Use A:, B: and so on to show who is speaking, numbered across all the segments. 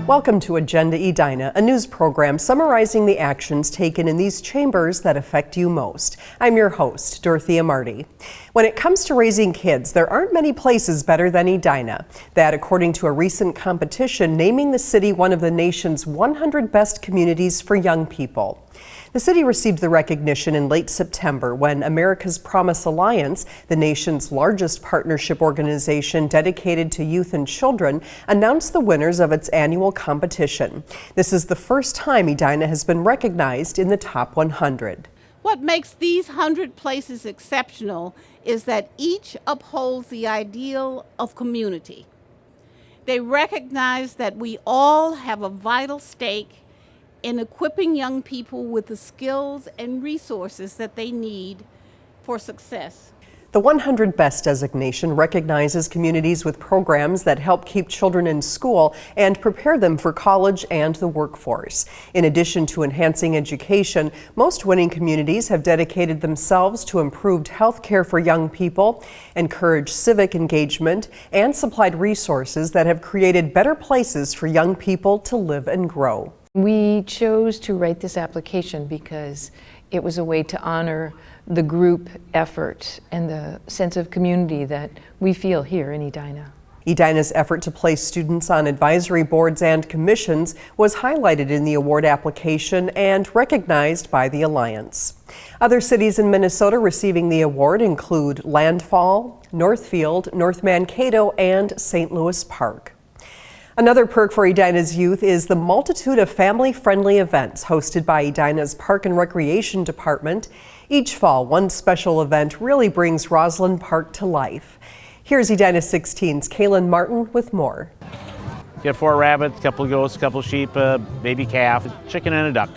A: Welcome to Agenda Edina, a news program summarizing the actions taken in these chambers that affect you most. I'm your host, Dorothea Marty. When it comes to raising kids, there aren't many places better than Edina. That according to a recent competition naming the city one of the nation's 100 best communities for young people. The city received the recognition in late September when America's Promise Alliance, the nation's largest partnership organization dedicated to youth and children, announced the winners of its annual competition. This is the first time Edina has been recognized in the top 100.
B: What makes these 100 places exceptional is that each upholds the ideal of community. They recognize that we all have a vital stake in equipping young people with the skills and resources that they need for success.
A: The 100 Best designation recognizes communities with programs that help keep children in school and prepare them for college and the workforce. In addition to enhancing education, most winning communities have dedicated themselves to improved health care for young people, encouraged civic engagement, and supplied resources that have created better places for young people to live and grow.
C: We chose to write this application because it was a way to honor the group effort and the sense of community that we feel here in Edina.
A: Edina's effort to place students on advisory boards and commissions was highlighted in the award application and recognized by the Alliance. Other cities in Minnesota receiving the award include Landfall, Northfield, North Mankato, and St. Louis Park. Another perk for Edina's youth is the multitude of family-friendly events hosted by Edina's Park and Recreation Department. Each fall, one special event really brings Roslyn Park to life. Here's Edina 16's Kaylin Martin with more.
D: Get 4 rabbits, a couple of goats, a couple of sheep, a baby calf, a chicken and a duck.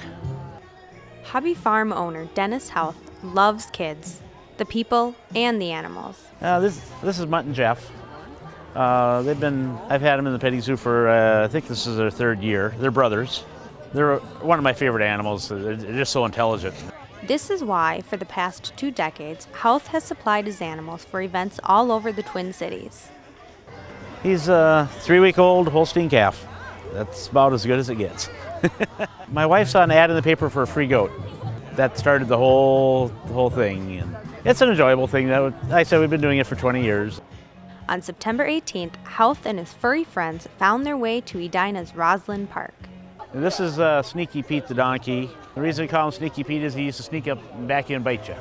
E: Hobby farm owner Dennis Health loves kids, the people, and the animals.
D: This is Mutt and Jeff. I've had them in the petting zoo for, I think this is their 3rd year. They're brothers. They're one of my favorite animals. They're just so intelligent.
E: This is why, for the past 2 decades, Health has supplied his animals for events all over the Twin Cities.
D: He's a 3-week-old Holstein calf. That's about as good as it gets. My wife saw an ad in the paper for a free goat. That started the whole thing. And it's an enjoyable thing. Like I said, we've been doing it for 20 years.
E: On September 18th, Health and his furry friends found their way to Edina's Roslyn Park.
D: And this is Sneaky Pete the donkey. The reason we call him Sneaky Pete is he used to sneak up and back you and bite you.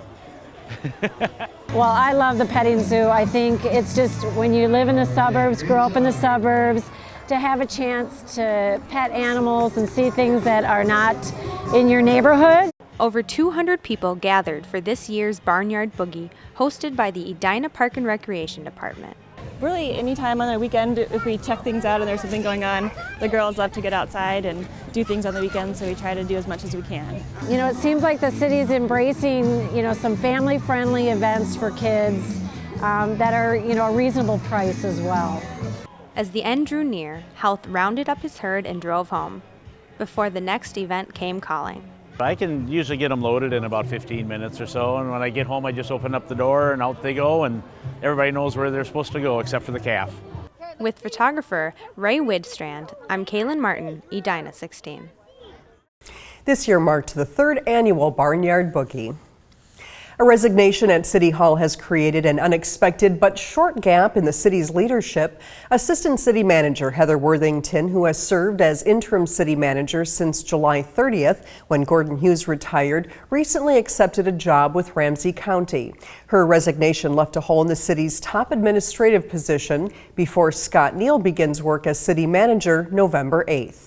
F: Well, I love the petting zoo. I think it's just when you live in the suburbs, grow up in the suburbs, to have a chance to pet animals and see things that are not in your neighborhood.
E: Over 200 people gathered for this year's Barnyard Boogie, hosted by the Edina Park and Recreation Department.
G: Really, anytime on the weekend, if we check things out and there's something going on, the girls love to get outside and do things on the weekend, so we try to do as much as we can.
F: You know, it seems like the city's embracing, some family-friendly events for kids that are, a reasonable price as well.
E: As the end drew near, Health rounded up his herd and drove home, before the next event came calling.
D: I can usually get them loaded in about 15 minutes or so, and when I get home I just open up the door and out they go, and everybody knows where they're supposed to go except for the calf.
E: With photographer Ray Widstrand, I'm Kaylin Martin, Edina 16.
A: This year marked the 3rd annual Barnyard Boogie. A resignation at City Hall has created an unexpected but short gap in the city's leadership. Assistant City Manager Heather Worthington, who has served as interim city manager since July 30th, when Gordon Hughes retired, recently accepted a job with Ramsey County. Her resignation left a hole in the city's top administrative position before Scott Neal begins work as city manager November 8th.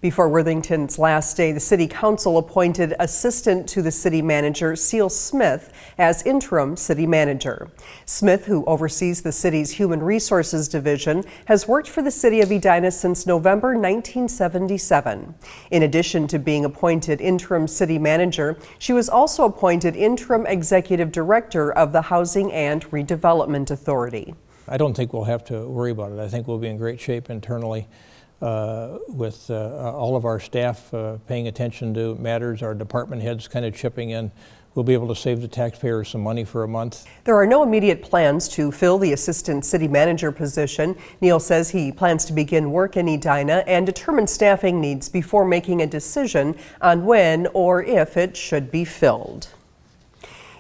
A: Before Worthington's last day, the City Council appointed assistant to the city manager, Seal Smith, as interim city manager. Smith, who oversees the city's Human Resources Division, has worked for the city of Edina since November 1977. In addition to being appointed interim city manager, she was also appointed interim executive director of the Housing and Redevelopment Authority.
H: I don't think we'll have to worry about it. I think we'll be in great shape internally. With all of our staff paying attention to matters, our department heads kind of chipping in we'll be able to save the taxpayers some money for a month.
A: There are no immediate plans to fill the assistant city manager position. Neal says he plans to begin work in Edina and determine staffing needs before making a decision on when or if it should be filled.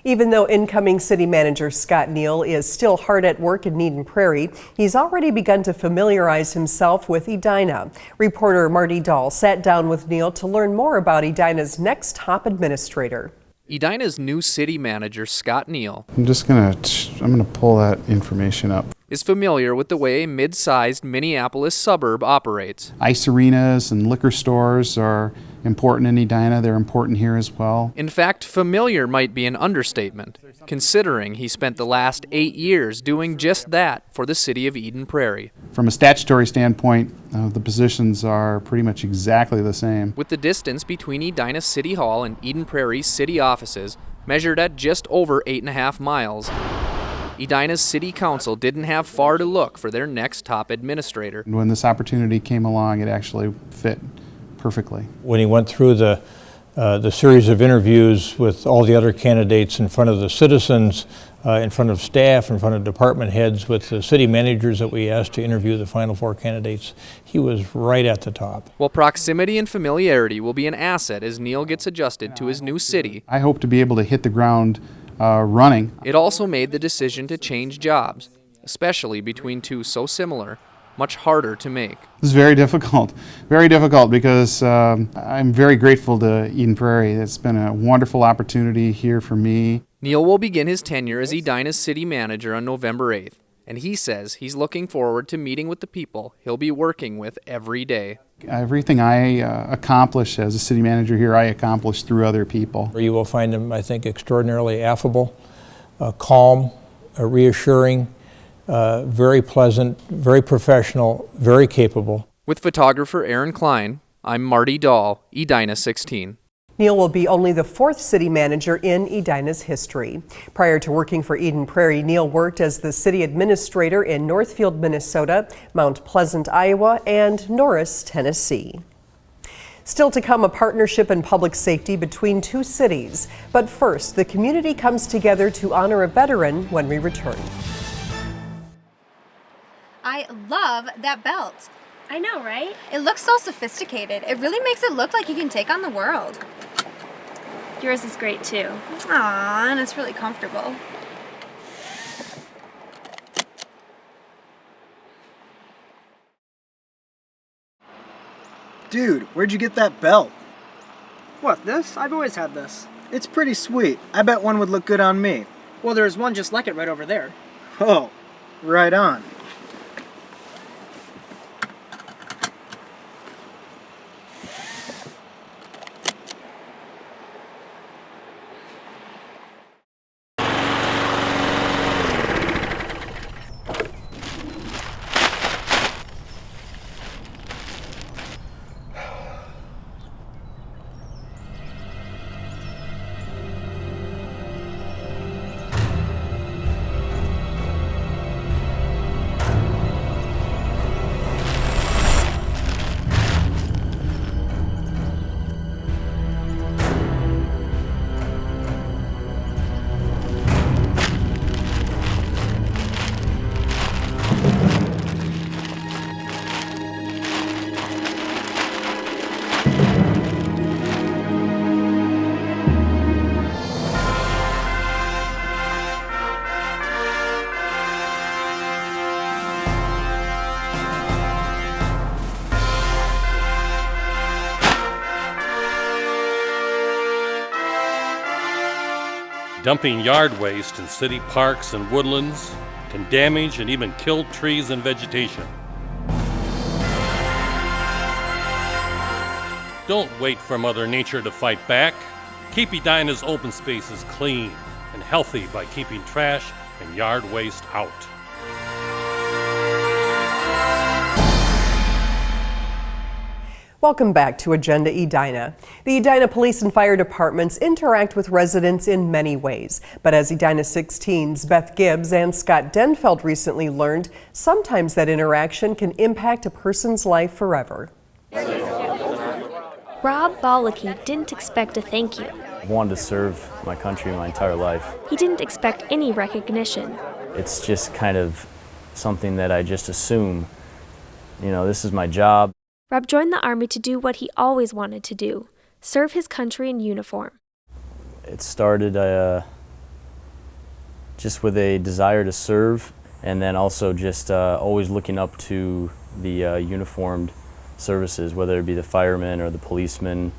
A: Even though incoming city manager Scott Neal is still hard at work in Eden Prairie, he's already begun to familiarize himself with Edina. Reporter Marty Dahl sat down with Neal to learn more about Edina's next top administrator.
I: Edina's new city manager, Scott Neal,
J: I'm gonna pull that information up.
I: is familiar with the way a mid-sized Minneapolis suburb operates.
J: Ice arenas and liquor stores are important in Edina. They're important here as well.
I: In fact, familiar might be an understatement, considering he spent the last 8 years doing just that for the city of Eden Prairie.
J: From a statutory standpoint, the positions are pretty much exactly the same.
I: With the distance between Edina City Hall and Eden Prairie's city offices measured at just over 8.5 miles, Edina's city council didn't have far to look for their next top administrator.
J: When this opportunity came along, it actually fit perfectly.
H: When he went through the series of interviews with all the other candidates in front of the citizens, in front of staff, in front of department heads, with the city managers that we asked to interview the final 4 candidates, he was right at the top.
I: While proximity and familiarity will be an asset as Neal gets adjusted to his new city,
J: I hope to be able to hit the ground running.
I: it also made the decision to change jobs, especially between two so similar, much harder to make.
J: This is very difficult because I'm very grateful to Eden Prairie. It's been a wonderful opportunity here for me.
I: Neal will begin his tenure as Edina's city manager on November 8th, and he says he's looking forward to meeting with the people he'll be working with every day.
J: Everything I accomplish as a city manager here, I accomplish through other people.
H: You will find him, I think, extraordinarily affable, calm, reassuring, very pleasant, very professional, very capable.
I: With photographer Aaron Klein, I'm Marty Dahl, Edina 16.
A: Neal will be only the 4th city manager in Edina's history. Prior to working for Eden Prairie, Neal worked as the city administrator in Northfield, Minnesota, Mount Pleasant, Iowa, and Norris, Tennessee. Still to come, a partnership in public safety between 2 cities. But first, the community comes together to honor a veteran when we return.
K: I love that belt. I know, right? It looks so sophisticated. It really makes it look like you can take on the world.
L: Yours is great too.
K: Aww, and it's really comfortable.
M: Dude, where'd you get that belt?
N: What, this? I've always had this.
M: It's pretty sweet. I bet one would look good on me.
N: Well, there's one just like it right over there.
M: Oh, right on.
O: Dumping yard waste in city parks and woodlands can damage and even kill trees and vegetation. Don't wait for Mother Nature to fight back. Keep Edina's open spaces clean and healthy by keeping trash and yard waste out.
A: Welcome back to Agenda Edina. The Edina Police and Fire Departments interact with residents in many ways. But as Edina 16's Beth Gibbs and Scott Denfeld recently learned, sometimes that interaction can impact a person's life forever.
L: Rob Ballicky didn't expect a thank you.
P: I've wanted to serve my country my entire life.
L: He didn't expect any recognition.
P: It's just kind of something that I just assume, you know, this is my job.
L: Rob joined the Army to do what he always wanted to do, serve his country in uniform.
P: It started just with a desire to serve, and then also just always looking up to the uniformed services, whether it be the firemen or the policemen.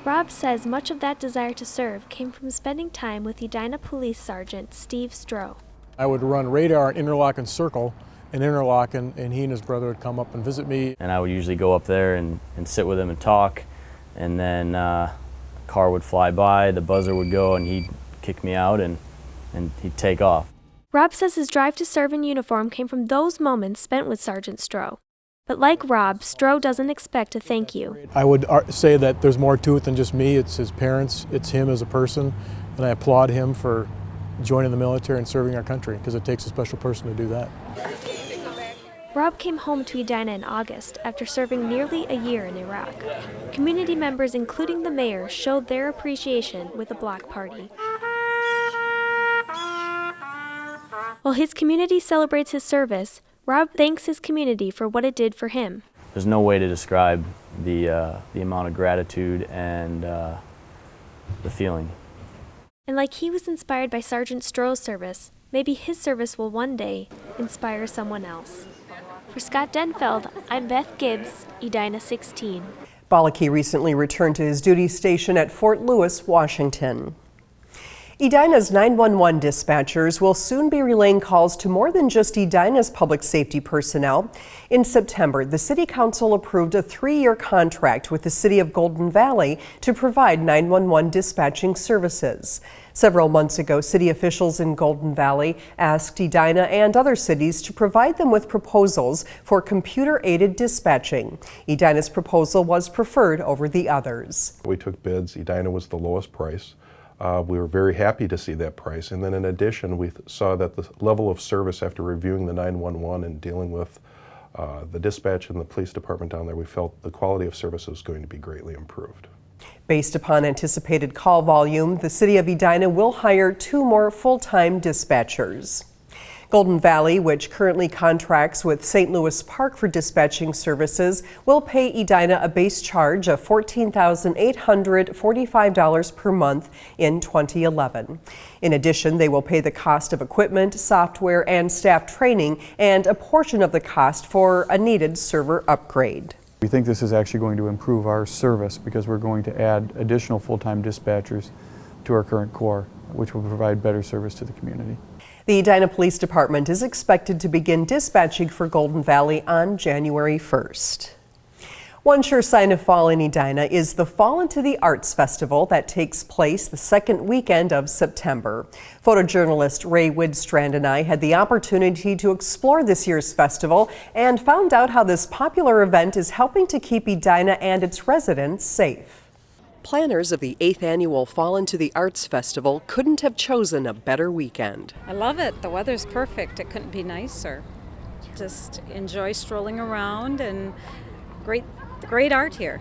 L: Rob says much of that desire to serve came from spending time with Edina Police Sergeant Steve Stroh.
Q: I would run radar in Interlochen Circle in Interlochen, and he and his brother would come up and visit me.
P: And I would usually go up there and sit with him and talk, and then a car would fly by, the buzzer would go, and he'd kick me out and he'd take off.
L: Rob says his drive to serve in uniform came from those moments spent with Sergeant Stroh. But like Rob, Stroh doesn't expect a thank you.
Q: I would say that there's more to it than just me. It's his parents, it's him as a person, and I applaud him for joining the military and serving our country, because it takes a special person to do that.
L: Rob came home to Edina in August after serving nearly a year in Iraq. Community members, including the mayor, showed their appreciation with a block party. While his community celebrates his service, Rob thanks his community for what it did for him.
P: There's no way to describe the amount of gratitude and the feeling.
L: And like he was inspired by Sergeant Stroh's service, maybe his service will one day inspire someone else. For Scott Denfeld, I'm Beth Gibbs, Edina 16.
A: Balaki recently returned to his duty station at Fort Lewis, Washington. Edina's 911 dispatchers will soon be relaying calls to more than just Edina's public safety personnel. In September, the City Council approved a 3-year contract with the City of Golden Valley to provide 911 dispatching services. Several months ago, city officials in Golden Valley asked Edina and other cities to provide them with proposals for computer-aided dispatching. Edina's proposal was preferred over the others.
R: We took bids. Edina was the lowest price. We were very happy to see that price, and then in addition we saw that the level of service after reviewing the 911 and dealing with the dispatch and the police department down there, we felt the quality of service was going to be greatly improved.
A: Based upon anticipated call volume, the City of Edina will hire 2 more full-time dispatchers. Golden Valley, which currently contracts with St. Louis Park for dispatching services, will pay Edina a base charge of $14,845 per month in 2011. In addition, they will pay the cost of equipment, software, and staff training, and a portion of the cost for a needed server upgrade.
S: We think this is actually going to improve our service because we're going to add additional full-time dispatchers to our current corps, which will provide better service to the community.
A: The Edina Police Department is expected to begin dispatching for Golden Valley on January 1st. One sure sign of fall in Edina is the Fall into the Arts Festival that takes place the second weekend of September. Photojournalist Ray Widstrand and I had the opportunity to explore this year's festival and found out how this popular event is helping to keep Edina and its residents safe. Planners of the 8th annual Fall into the Arts Festival couldn't have chosen a better weekend.
T: I love it. The weather's perfect. It couldn't be nicer. Just enjoy strolling around and great art here.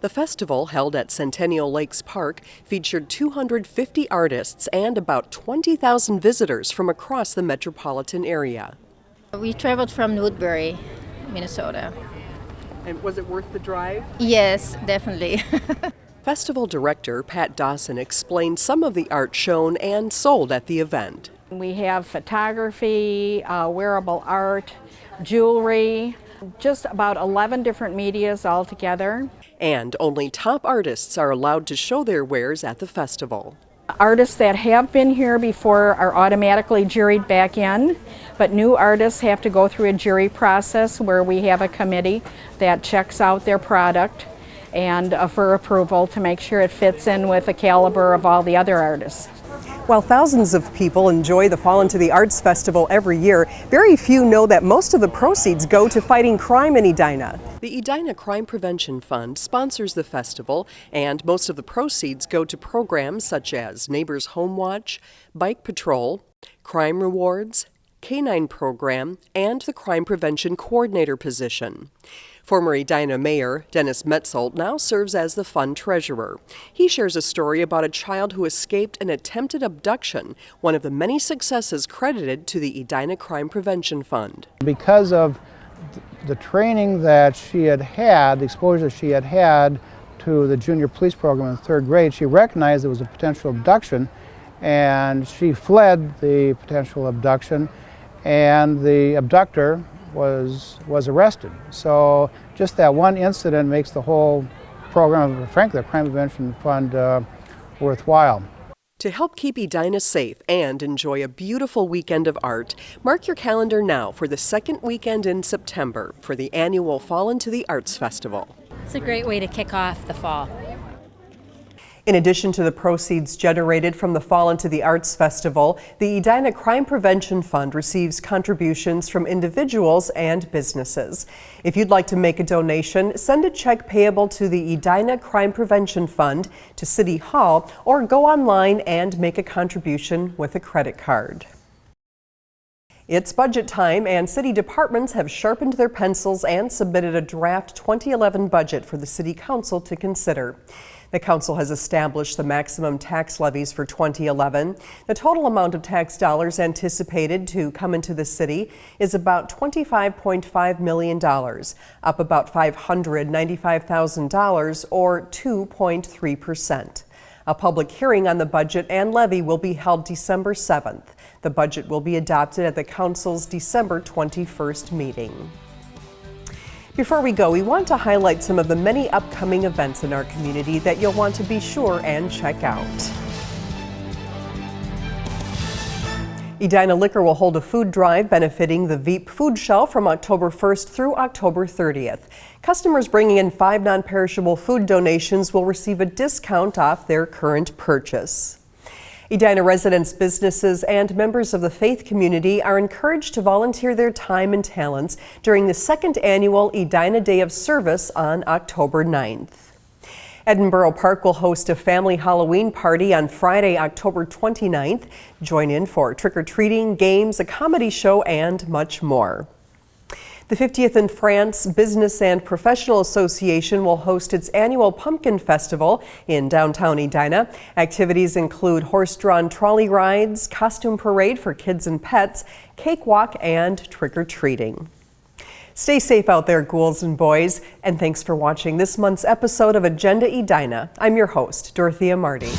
A: The festival, held at Centennial Lakes Park, featured 250 artists and about 20,000 visitors from across the metropolitan area.
U: We traveled from Woodbury, Minnesota.
A: And was it worth the drive?
U: Yes, definitely.
A: Festival director Pat Dawson explained some of the art shown and sold at the event.
V: We have photography, wearable art, jewelry, just about 11 different medias altogether.
A: And only top artists are allowed to show their wares at the festival.
V: Artists that have been here before are automatically juried back in, but new artists have to go through a jury process where we have a committee that checks out their product and for approval to make sure it fits in with the caliber of all the other artists.
A: While thousands of people enjoy the Fall into the Arts Festival every year, very few know that most of the proceeds go to fighting crime in Edina. The Edina Crime Prevention Fund sponsors the festival, and most of the proceeds go to programs such as Neighbors Home Watch, Bike Patrol, Crime Rewards, K-9 program, and the Crime Prevention Coordinator position. Former Edina Mayor Dennis Metzold now serves as the fund treasurer. He shares a story about a child who escaped an attempted abduction, one of the many successes credited to the Edina Crime Prevention Fund.
B: Because of the training that she had had, the exposure she had had to the junior police program in 3rd grade, she recognized there was a potential abduction, and she fled the potential abduction, and the abductor was arrested. So just that one incident makes the whole program, frankly, the Crime Prevention Fund, worthwhile.
A: To help keep Edina safe and enjoy a beautiful weekend of art, mark your calendar now for the 2nd weekend in September for the annual Fall into the Arts Festival.
C: It's a great way to kick off the fall.
A: In addition to the proceeds generated from the Fall into the Arts Festival, the Edina Crime Prevention Fund receives contributions from individuals and businesses. If you'd like to make a donation, send a check payable to the Edina Crime Prevention Fund to City Hall or go online and make a contribution with a credit card. It's budget time, and city departments have sharpened their pencils and submitted a draft 2011 budget for the City Council to consider. The Council has established the maximum tax levies for 2011. The total amount of tax dollars anticipated to come into the city is about $25.5 million, up about $595,000 or 2.3%. A public hearing on the budget and levy will be held December 7th. The budget will be adopted at the Council's December 21st meeting. Before we go, we want to highlight some of the many upcoming events in our community that you'll want to be sure and check out. Edina Liquor will hold a food drive benefiting the Veep Food Shelf from October 1st through October 30th. Customers bringing in 5 non-perishable food donations will receive a discount off their current purchase. Edina residents, businesses, and members of the faith community are encouraged to volunteer their time and talents during the 2nd annual Edina Day of Service on October 9th. Edinburgh Park will host a family Halloween party on Friday, October 29th. Join in for trick-or-treating, games, a comedy show, and much more. The 50th in France Business and Professional Association will host its annual Pumpkin Festival in downtown Edina. Activities include horse-drawn trolley rides, costume parade for kids and pets, cakewalk, and trick-or-treating. Stay safe out there, ghouls and boys, and thanks for watching this month's episode of Agenda Edina. I'm your host, Dorothea Marty.